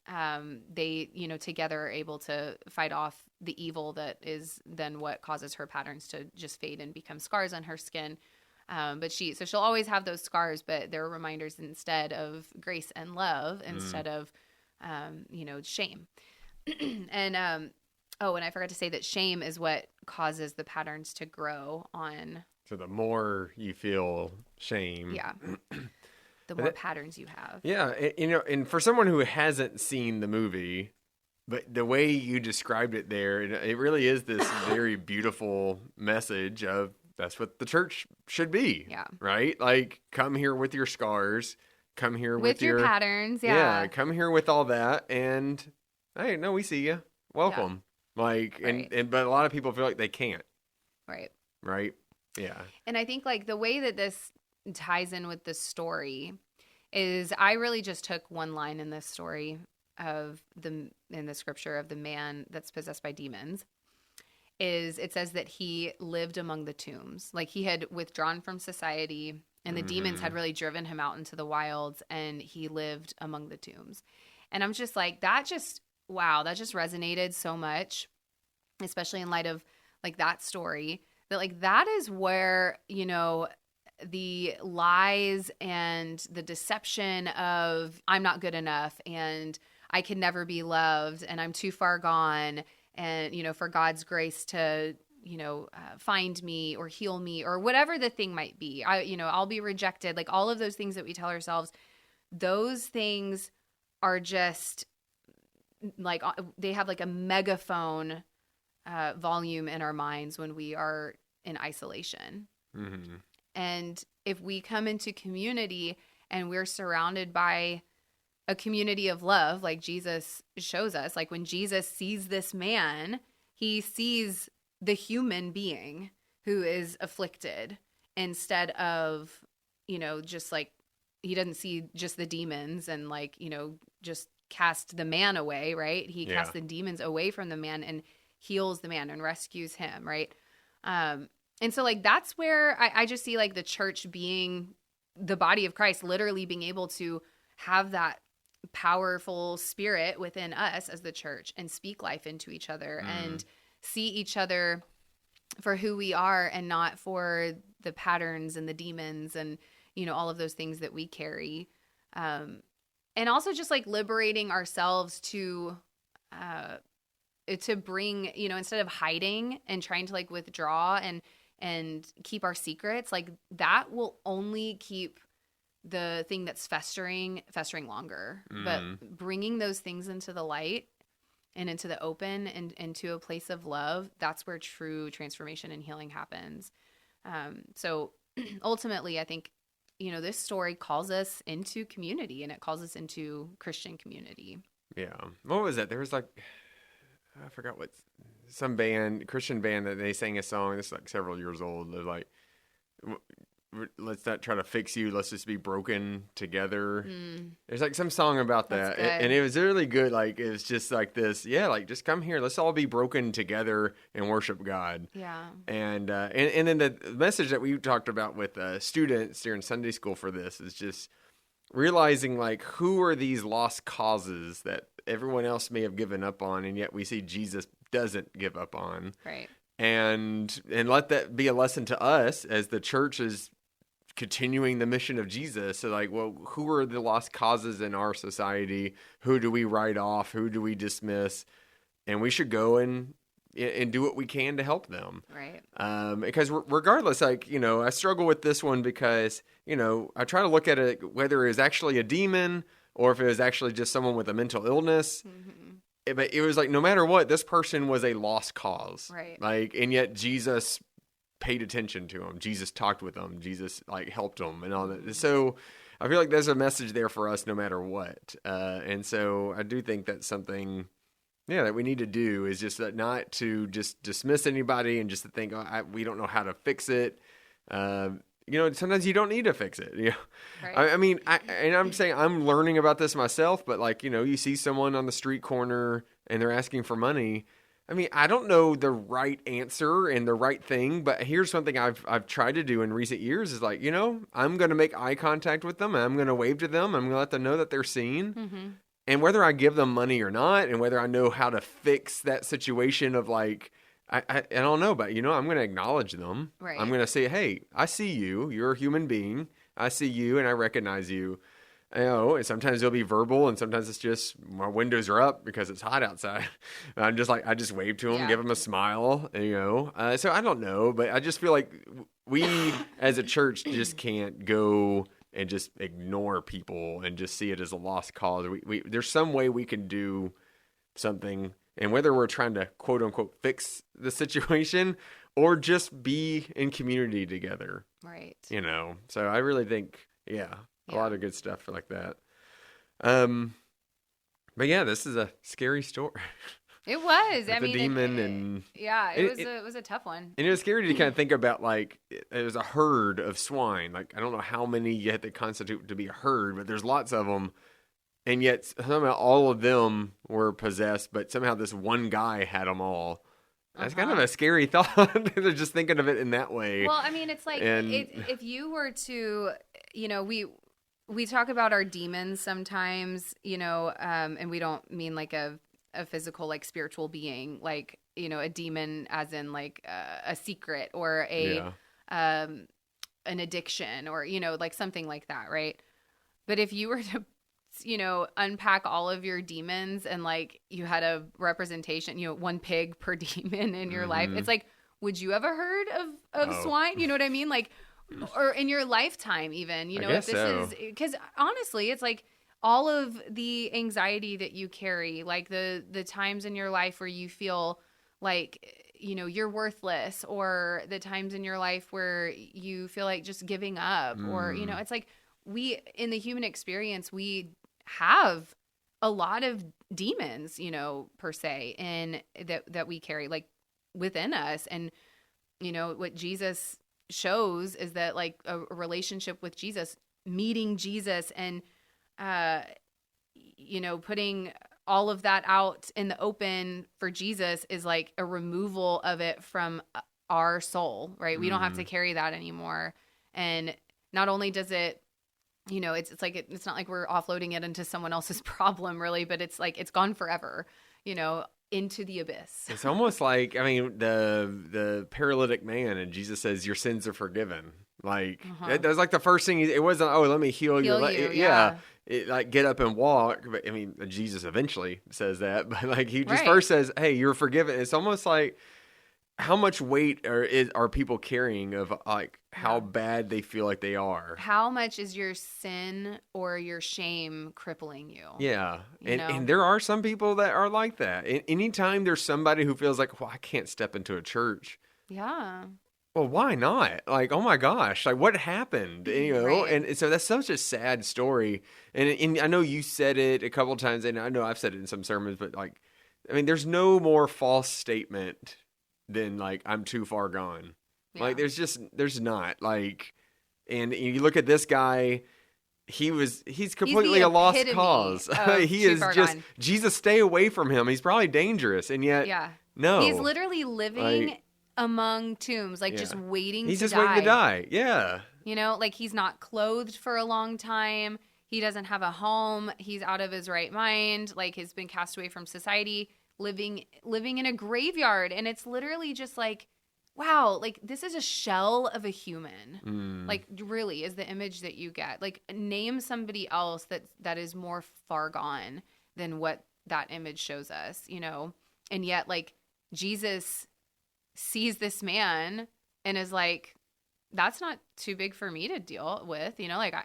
Speaker 2: they, together are able to fight off the evil that is then what causes her patterns to just fade and become scars on her skin. But she'll always have those scars, but they're reminders instead of grace and love instead of, shame. And, and I forgot to say that shame is what causes the patterns to grow on.
Speaker 1: So the more you feel shame.
Speaker 2: Yeah. The more patterns you have.
Speaker 1: Yeah. And for someone who hasn't seen the movie, but the way you described it there, it really is this very beautiful message of that's what the church should be.
Speaker 2: Yeah.
Speaker 1: Right? Like, come here with your scars. Come here with
Speaker 2: your patterns. Yeah.
Speaker 1: Come here with all that. And, hey, no, we see you. Welcome. Yeah. Like, right. But a lot of people feel like they can't.
Speaker 2: Right.
Speaker 1: Right? Yeah.
Speaker 2: And I think, like, the way that this ties in with the story is I really just took one line in this story in the scripture of the man that's possessed by demons. It says that he lived among the tombs. Like, he had withdrawn from society and the demons had really driven him out into the wilds, and he lived among the tombs. And I'm just like, that just resonated so much, especially in light of like that story, that like, that is where, the lies and the deception of I'm not good enough and I can never be loved and I'm too far gone, and, for God's grace to, find me or heal me or whatever the thing might be. I'll be rejected. Like, all of those things that we tell ourselves, those things are just like, they have like a megaphone volume in our minds when we are in isolation.
Speaker 1: Mm-hmm.
Speaker 2: And if we come into community and we're surrounded by a community of love, like Jesus shows us, like when Jesus sees this man, he sees the human being who is afflicted instead of, just like, he doesn't see just the demons and like, just cast the man away, right? He casts the demons away from the man and heals the man and rescues him, right? And so like, that's where I just see like the church being the body of Christ, literally being able to have that powerful spirit within us as the church and speak life into each other and see each other for who we are and not for the patterns and the demons and, all of those things that we carry. And also just like liberating ourselves to bring, instead of hiding and trying to like withdraw and keep our secrets, like that will only keep the thing that's festering longer. But bringing those things into the light and into the open and into a place of love, that's where true transformation and healing happens. So ultimately, I think, this story calls us into community, and it calls us into Christian community.
Speaker 1: Yeah. What was that? There was like, I forgot what, some Christian band that they sang a song. This is like several years old. They're like, let's not try to fix you. Let's just be broken together. There's like some song about that. And it was really good. Like, it was just like this. Yeah. Like, just come here. Let's all be broken together and worship God.
Speaker 2: Yeah.
Speaker 1: And then the message that we talked about with students during Sunday school for this is just realizing like, who are these lost causes that everyone else may have given up on, and yet we see Jesus doesn't give up on.
Speaker 2: Right.
Speaker 1: And let that be a lesson to us as the church is continuing the mission of Jesus. So like, well, who are the lost causes in our society? Who do we write off? Who do we dismiss? And we should go and do what we can to help them.
Speaker 2: Right.
Speaker 1: Because regardless, like, I struggle with this one because, I try to look at it, whether it was actually a demon or if it was actually just someone with a mental illness. But it was like, no matter what, this person was a lost cause.
Speaker 2: Right.
Speaker 1: Like, and yet Jesus paid attention to him. Jesus talked with him. Jesus like helped him and all that. So I feel like there's a message there for us no matter what. And so I do think that's something, that we need to do, is just that, not to just dismiss anybody and just to think, we don't know how to fix it. Sometimes you don't need to fix it. Right. I mean, I'm saying I'm learning about this myself, but like, you see someone on the street corner and they're asking for money. I mean, I don't know the right answer and the right thing, but here's something I've tried to do in recent years is like, I'm going to make eye contact with them. I'm going to wave to them. I'm going to let them know that they're seen. And whether I give them money or not, and whether I know how to fix that situation of like, I don't know, but I'm going to acknowledge them.
Speaker 2: Right.
Speaker 1: I'm going to say, hey, I see you. You're a human being. I see you and I recognize you. And sometimes it'll be verbal, and sometimes it's just my windows are up because it's hot outside. I just wave to them, give them a smile, so I don't know, but I just feel like we as a church just can't go and just ignore people and just see it as a lost cause. There's some way we can do something, and whether we're trying to quote unquote fix the situation or just be in community together.
Speaker 2: Right.
Speaker 1: So I really think, a lot of good stuff like that. But yeah, this is a scary story.
Speaker 2: It was.
Speaker 1: I mean, the demon
Speaker 2: it was a tough one.
Speaker 1: And it was scary to kind of think about, like, it was a herd of swine. Like, I don't know how many you had to constitute to be a herd, but there's lots of them. And yet somehow all of them were possessed, but somehow this one guy had them all. That's kind of a scary thought. Just thinking of it in that way.
Speaker 2: Well, I mean, it's like if you were to, we talk about our demons sometimes, and we don't mean like a physical, like spiritual being, like, a demon as in like a secret or an addiction or, like something like that. Right. But if you were to, unpack all of your demons and like you had a representation, one pig per demon in your life, it's like, would you have a herd of swine? You know what I mean? Like, or in your lifetime even, if this is, because honestly, it's like all of the anxiety that you carry, like the times in your life where you feel like, you're worthless, or the times in your life where you feel like just giving up, or, it's like in the human experience, we have a lot of demons, per se, and that we carry like within us. And, what Jesus shows is that like a relationship with Jesus, meeting Jesus and, putting all of that out in the open for Jesus is like a removal of it from our soul, right? We don't have to carry that anymore. And not only does it, it's like, it's not like we're offloading it into someone else's problem really, but it's like, it's gone forever, into the abyss.
Speaker 1: It's almost like, I mean, the paralytic man, and Jesus says, your sins are forgiven. Like, that was like the first thing. It wasn't, let me heal you. Yeah. Like, get up and walk. But I mean, Jesus eventually says that, but like, he just first says, hey, you're forgiven. It's almost like, how much weight are people carrying of like how bad they feel like they are? How
Speaker 2: much is your sin or your shame crippling you?
Speaker 1: Yeah. And there are some people that are like that. Anytime there's somebody who feels like, well, I can't step into a church.
Speaker 2: Yeah.
Speaker 1: Well, why not? Like, oh my gosh, like what happened?
Speaker 2: Right.
Speaker 1: And so that's such a sad story. And I know you said it a couple of times, and I know I've said it in some sermons, but like, I mean, there's no more false statement than like, I'm too far gone. Yeah. Like there's not like, and you look at this guy, he's completely a lost cause. He is just, Jesus, stay away from him. He's probably dangerous. And yet, no,
Speaker 2: he's literally living among tombs, like just waiting to die.
Speaker 1: He's just waiting to die. Yeah.
Speaker 2: Like he's not clothed for a long time. He doesn't have a home. He's out of his right mind. Like he's been cast away from society. Living in a graveyard, and it's literally just like, wow, like this is a shell of a human. Like really is the image that you get. Like name somebody else that is more far gone than what that image shows us, and yet like Jesus sees this man and is like, that's not too big for me to deal with, like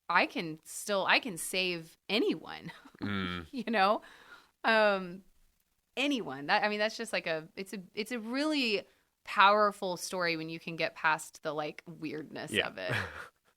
Speaker 2: I can save anyone. Anyone. That's just like it's a really powerful story when you can get past the like weirdness of it.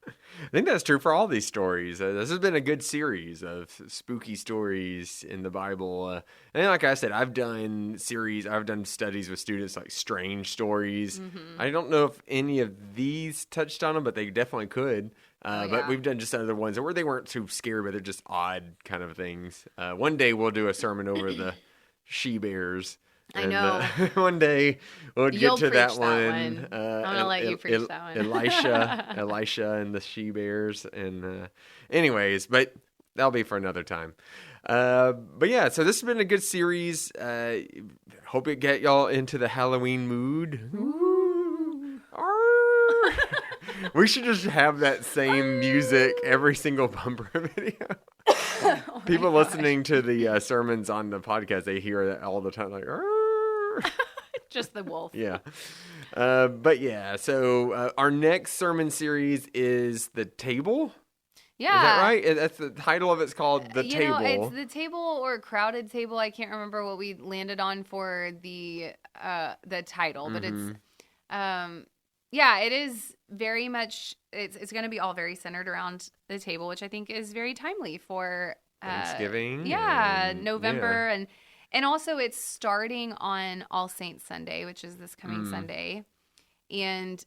Speaker 1: I think that's true for all these stories. This has been a good series of spooky stories in the Bible. And like I said, I've done studies with students like strange stories. I don't know if any of these touched on them, but they definitely could. But we've done just other ones where they weren't too scary, but they're just odd kind of things. One day we'll do a sermon over the she-bears.
Speaker 2: I know.
Speaker 1: One day we'll get to that one.
Speaker 2: I'm gonna let you preach that one.
Speaker 1: Elisha and the she-bears. And anyways, but that'll be for another time. But yeah, so this has been a good series. Hope it get y'all into the Halloween mood. Ooh. We should just have that same music every single bumper video.
Speaker 2: Oh
Speaker 1: People
Speaker 2: my gosh.
Speaker 1: listening to the sermons on the podcast, they hear that all the time, like,
Speaker 2: Just the wolf.
Speaker 1: yeah. But yeah, so our next sermon series is The Table.
Speaker 2: Yeah.
Speaker 1: Is that right? That's the title of it's called The
Speaker 2: you
Speaker 1: Table.
Speaker 2: know, it's the table or crowded table. I can't remember what we landed on for the title, but it's yeah, it is very much it's going to be all very centered around the table, which I think is very timely for
Speaker 1: Thanksgiving.
Speaker 2: Yeah,
Speaker 1: and-
Speaker 2: November and also it's starting on All Saints Sunday, which is this coming Sunday. And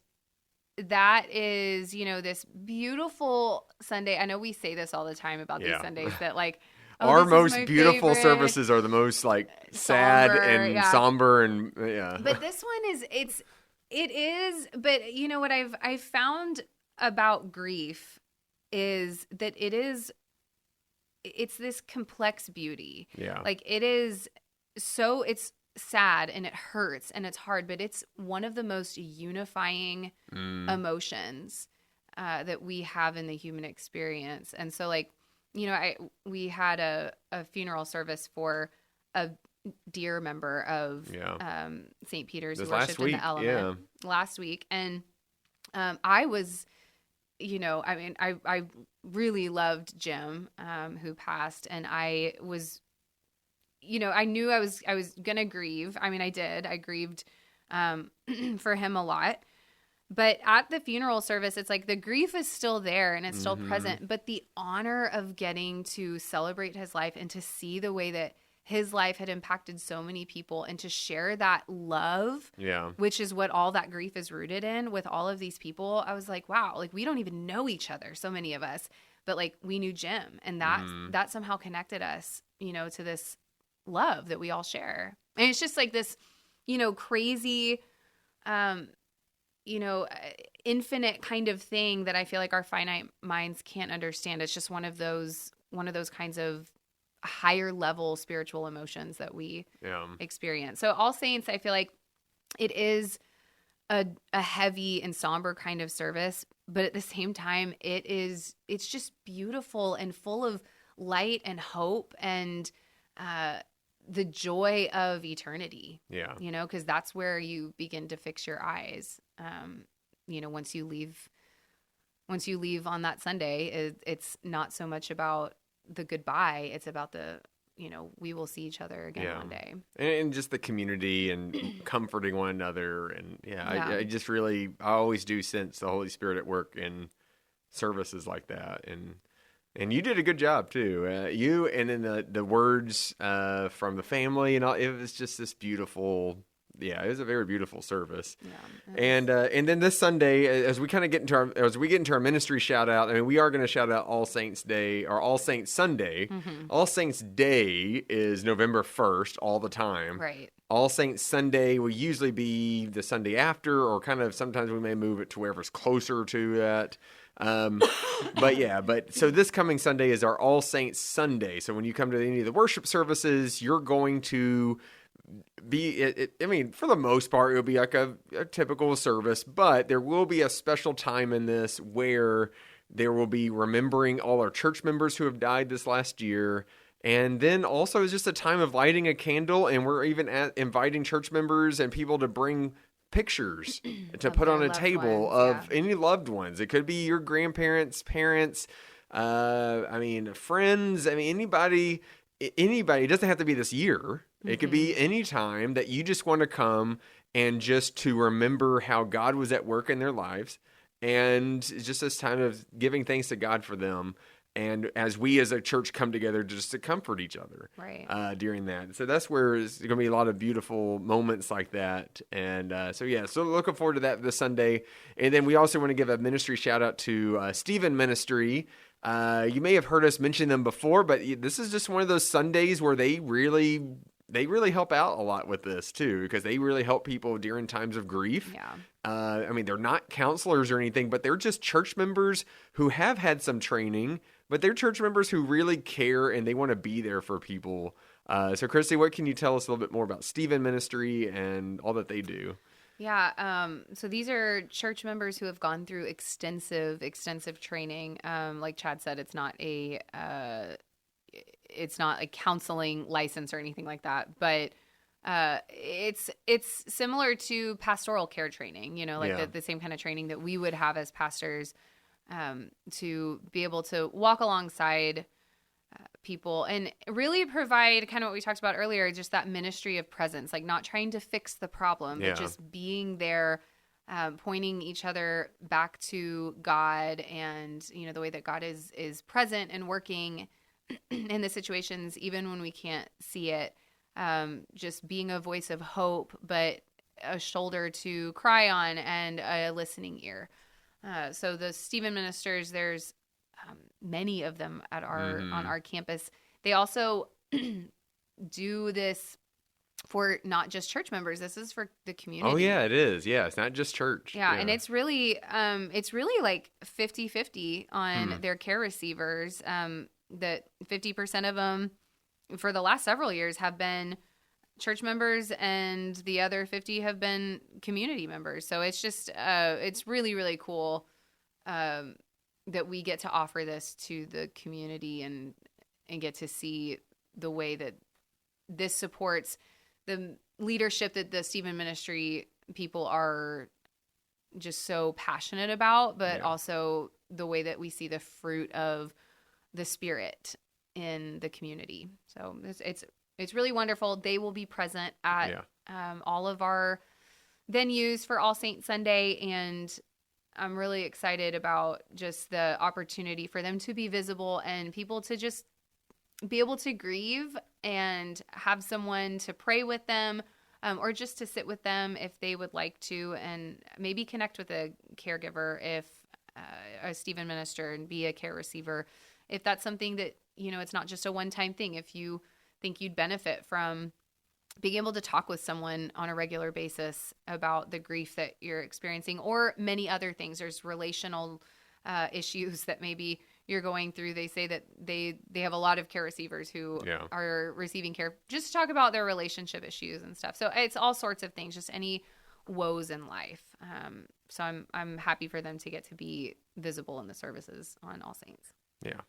Speaker 2: that is, you know, this beautiful Sunday. I know we say this all the time about these
Speaker 1: Yeah.
Speaker 2: Sundays that like oh,
Speaker 1: Our
Speaker 2: this is
Speaker 1: most
Speaker 2: my
Speaker 1: beautiful
Speaker 2: favorite.
Speaker 1: services are the most like sad
Speaker 2: Somber,
Speaker 1: and
Speaker 2: yeah.
Speaker 1: somber and yeah.
Speaker 2: But this one it is, but you know what I've found about grief is that it's this complex beauty.
Speaker 1: Yeah.
Speaker 2: Like it is so it's sad and it hurts and it's hard, but it's one of the most unifying emotions that we have in the human experience. And so like, you know, we had a funeral service for a dear member of St. Peter's
Speaker 1: This
Speaker 2: who
Speaker 1: last
Speaker 2: worshipped in
Speaker 1: week,
Speaker 2: the element last week. And I was, you know, I mean, I really loved Jim, who passed, and I was, you know, I knew I was gonna grieve. I mean, I did. I grieved for him a lot. But at the funeral service, it's like the grief is still there and it's still present. But the honor of getting to celebrate his life and to see the way that his life had impacted so many people and to share that love, which is what all that grief is rooted in with all of these people, I was like, wow, like we don't even know each other, so many of us, but like we knew Jim, and that somehow connected us, you know, to this love that we all share. And it's just like this, you know, crazy, you know, infinite kind of thing that I feel like our finite minds can't understand. It's just one of those kinds of higher level spiritual emotions that we experience. So All Saints, I feel like it is a heavy and somber kind of service, but at the same time, it's just beautiful and full of light and hope and the joy of eternity. Yeah, you know, because that's where you begin to fix your eyes. You know, once you leave on that Sunday, it's not so much about the goodbye, it's about the, you know, we will see each other again one day,
Speaker 1: and just the community and comforting one another. And I just really, I always do sense the Holy Spirit at work in services like that. And you did a good job too. You, and then the words from the family and all, it was just this beautiful. Yeah, it was a very beautiful service. Yeah, and then this Sunday, as we kind of get into our ministry shout out, I mean, we are going to shout out All Saints Day or All Saints Sunday. All Saints Day is November 1st all the time.
Speaker 2: Right.
Speaker 1: All Saints Sunday will usually be the Sunday after, or kind of sometimes we may move it to wherever's closer to that. But so this coming Sunday is our All Saints Sunday. So when you come to any of the worship services, you're going to I mean, for the most part, it'll be like a typical service, but there will be a special time in this where there will be remembering all our church members who have died this last year. And then also it's just a time of lighting a candle, and we're even inviting church members and people to bring pictures to put on a table of any loved ones. It could be your grandparents, parents, I mean, friends. I mean, anybody. It doesn't have to be this year. It could be any time that you just want to come and just to remember how God was at work in their lives. And it's just this time of giving thanks to God for them. And as we as a church come together just to comfort each other during that. So that's where there's going to be a lot of beautiful moments like that. And so looking forward to that this Sunday. And then we also want to give a ministry shout out to Stephen Ministry. You may have heard us mention them before, but this is just one of those Sundays where they really help out a lot with this too, because they really help people during times of grief. Yeah. I mean, they're not counselors or anything, but they're just church members who have had some training, but they're church members who really care and they want to be there for people. So Christy, what can you tell us a little bit more about Stephen Ministry and all that they do?
Speaker 2: Yeah. So these are church members who have gone through extensive training. Like Chad said, it's not a counseling license or anything like that, but it's similar to pastoral care training, like the same kind of training that we would have as pastors, to be able to walk alongside people and really provide kind of what we talked about earlier, just that ministry of presence, like not trying to fix the problem, but just being there, pointing each other back to God and, the way that God is present and working in the situations, even when we can't see it, just being a voice of hope, but a shoulder to cry on and a listening ear. So the Stephen Ministers, there's many of them at on our campus. They also do this for not just church members. This is for the community.
Speaker 1: Oh yeah, it is. Yeah, it's not just church.
Speaker 2: Yeah. And it's really like 50-50 on their care receivers. That 50% of them for the last several years have been church members and the other 50 have been community members. So it's just, it's really, really cool that we get to offer this to the community and get to see the way that this supports the leadership that the Stephen Ministry people are just so passionate about, but also the way that we see the fruit of the Spirit in the community. So it's really wonderful. They will be present at all of our venues for All Saints Sunday, and I'm really excited about just the opportunity for them to be visible and people to just be able to grieve and have someone to pray with them, or just to sit with them if they would like to, and maybe connect with a caregiver, if a Stephen minister, and be a care receiver. If that's something that, it's not just a one-time thing. If you think you'd benefit from being able to talk with someone on a regular basis about the grief that you're experiencing, or many other things. There's relational issues that maybe you're going through. They say that they have a lot of care receivers who are receiving care, just to talk about their relationship issues and stuff. So it's all sorts of things, just any woes in life. So I'm happy for them to get to be visible in the services on All Saints.
Speaker 1: Yeah.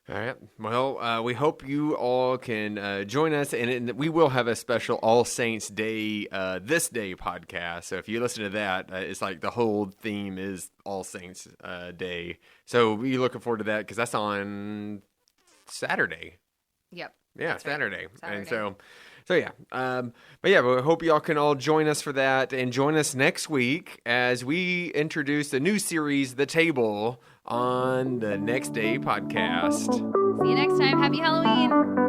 Speaker 1: All right. Well, we hope you all can join us, and we will have a special All Saints Day, This Day podcast. So if you listen to that, it's like the whole theme is All Saints Day. So we're looking forward to that because that's on Saturday.
Speaker 2: Yep.
Speaker 1: Yeah, Saturday. And so yeah. But yeah, we hope y'all can all join us for that, and join us next week as we introduce a new series, The Table, on the Next Day podcast.
Speaker 2: See you next time. Happy Halloween.